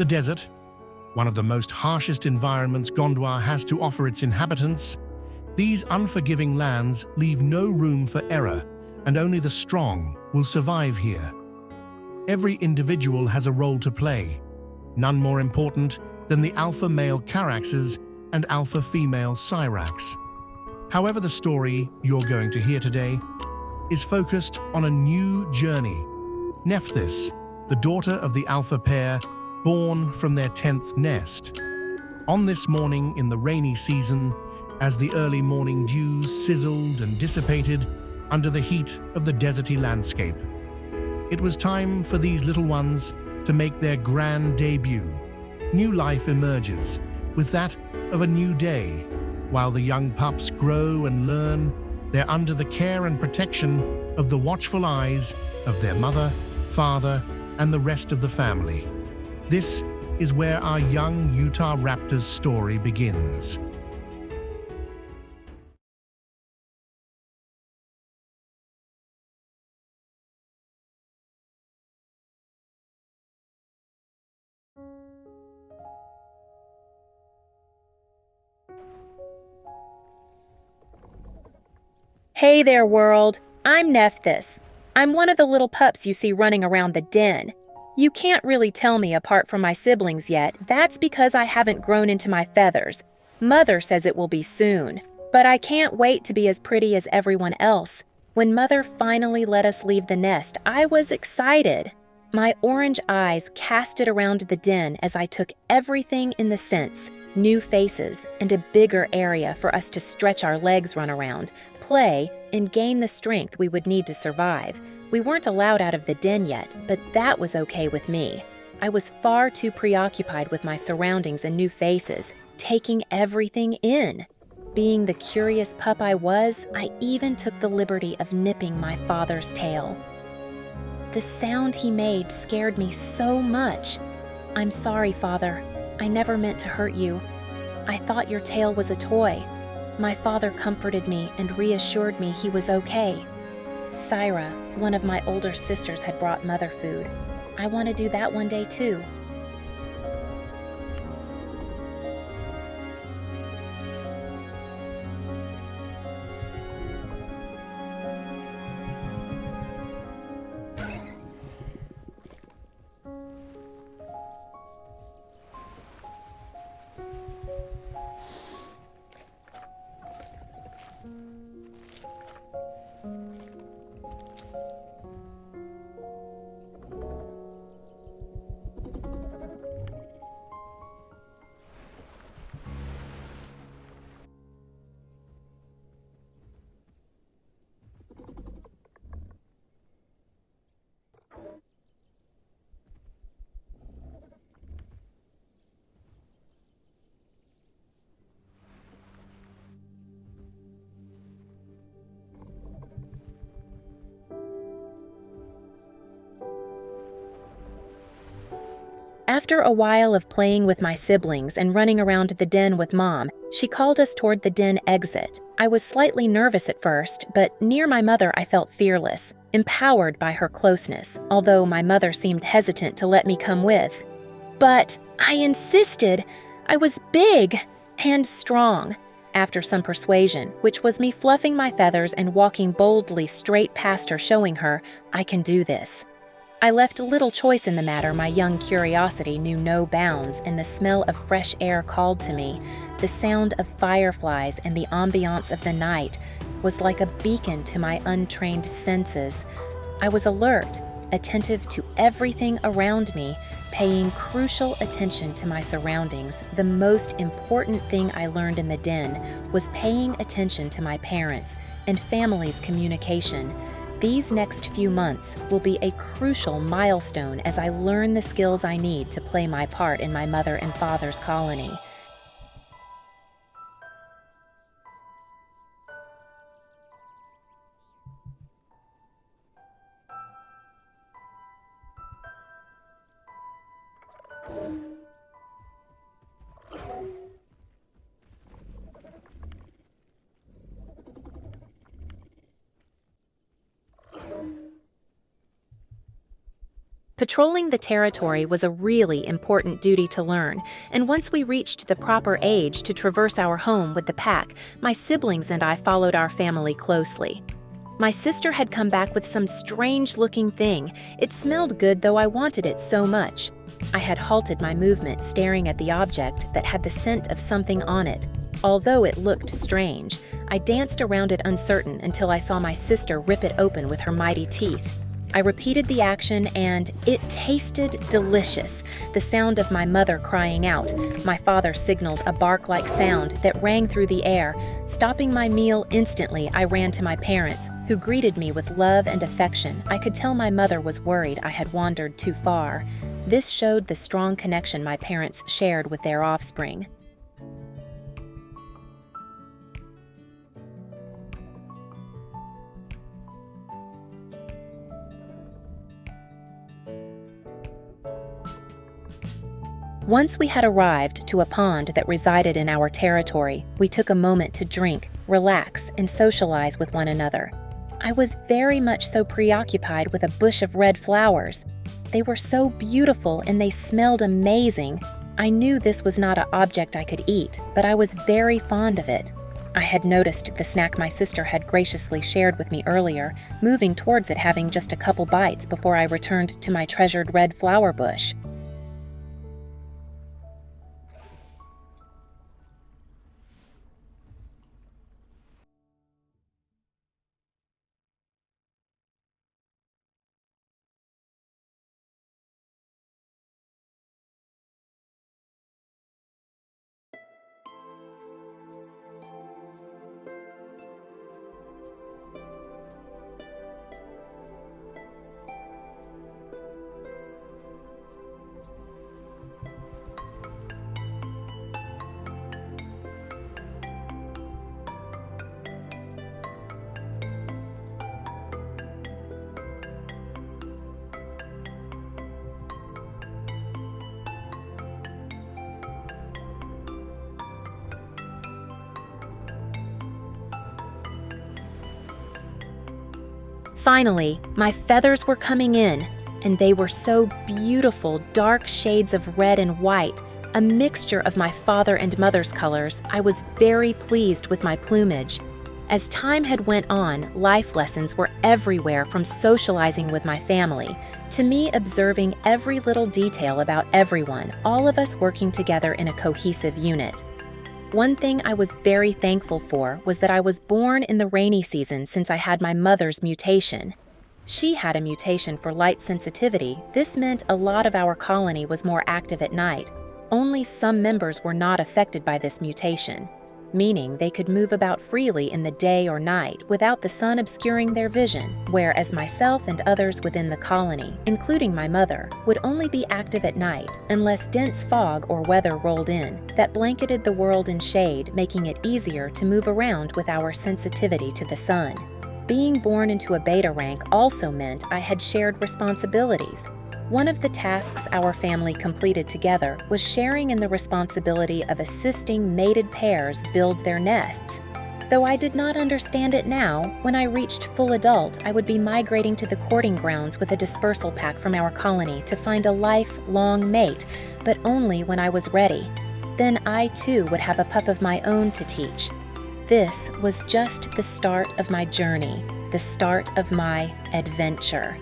The desert, one of the most harshest environments Gondwa has to offer its inhabitants, these unforgiving lands leave no room for error, and only the strong will survive here. Every individual has a role to play, none more important than the alpha male Caraxes and alpha female Cyrax. However, the story you're going to hear today is focused on a new journey. Nephthys, the daughter of the alpha pair, born from their 10th nest. On this morning in the rainy season, as the early morning dews sizzled and dissipated under the heat of the deserty landscape, it was time for these little ones to make their grand debut. New life emerges, with that of a new day. While the young pups grow and learn, they're under the care and protection of the watchful eyes of their mother, father, and the rest of the family. This is where our young utahraptor's story begins. Hey there, world. I'm Nephthys. I'm one of the little pups you see running around the den. You can't really tell me apart from my siblings yet. That's because I haven't grown into my feathers. Mother says it will be soon. But I can't wait to be as pretty as everyone else. When Mother finally let us leave the nest, I was excited. My orange eyes casted around the den as I took everything in the sense. New faces, and a bigger area for us to stretch our legs, run around, play, and gain the strength we would need to survive. We weren't allowed out of the den yet, but that was okay with me. I was far too preoccupied with my surroundings and new faces, taking everything in. Being the curious pup I was, I even took the liberty of nipping my father's tail. The sound he made scared me so much. "I'm sorry, Father. I never meant to hurt you. I thought your tail was a toy." My father comforted me and reassured me he was okay. Syra, one of my older sisters, had brought Mother food. I want to do that one day too. After a while of playing with my siblings and running around the den with Mom, she called us toward the den exit. I was slightly nervous at first, but near my mother I felt fearless, empowered by her closeness, although my mother seemed hesitant to let me come with. But I insisted. I was big and strong. After some persuasion, which was me fluffing my feathers and walking boldly straight past her, showing her, I can do this. I left little choice in the matter. My young curiosity knew no bounds, and the smell of fresh air called to me. The sound of fireflies and the ambiance of the night was like a beacon to my untrained senses. I was alert, attentive to everything around me, paying crucial attention to my surroundings. The most important thing I learned in the den was paying attention to my parents' and family's communication. These next few months will be a crucial milestone as I learn the skills I need to play my part in my mother and father's colony. Patrolling the territory was a really important duty to learn, and once we reached the proper age to traverse our home with the pack, my siblings and I followed our family closely. My sister had come back with some strange-looking thing. It smelled good, though I wanted it so much. I had halted my movement, staring at the object that had the scent of something on it. Although it looked strange, I danced around it uncertain until I saw my sister rip it open with her mighty teeth. I repeated the action, and it tasted delicious. The sound of my mother crying out. My father signaled a bark-like sound that rang through the air. Stopping my meal instantly, I ran to my parents, who greeted me with love and affection. I could tell my mother was worried I had wandered too far. This showed the strong connection my parents shared with their offspring. Once we had arrived to a pond that resided in our territory, we took a moment to drink, relax, and socialize with one another. I was very much so preoccupied with a bush of red flowers. They were so beautiful and they smelled amazing. I knew this was not an object I could eat, but I was very fond of it. I had noticed the snack my sister had graciously shared with me earlier, moving towards it having just a couple bites before I returned to my treasured red flower bush. Finally, my feathers were coming in, and they were so beautiful, dark shades of red and white, a mixture of my father and mother's colors. I was very pleased with my plumage. As time had went on, life lessons were everywhere, from socializing with my family to me observing every little detail about everyone, all of us working together in a cohesive unit. One thing I was very thankful for was that I was born in the rainy season, since I had my mother's mutation. She had a mutation for light sensitivity. This meant a lot of our colony was more active at night. Only some members were not affected by this mutation, meaning they could move about freely in the day or night without the sun obscuring their vision, whereas myself and others within the colony, including my mother, would only be active at night unless dense fog or weather rolled in that blanketed the world in shade, making it easier to move around with our sensitivity to the sun. Being born into a beta rank also meant I had shared responsibilities. One of the tasks our family completed together was sharing in the responsibility of assisting mated pairs build their nests. Though I did not understand it now, when I reached full adult, I would be migrating to the courting grounds with a dispersal pack from our colony to find a lifelong mate, but only when I was ready. Then I too would have a pup of my own to teach. This was just the start of my journey, the start of my adventure.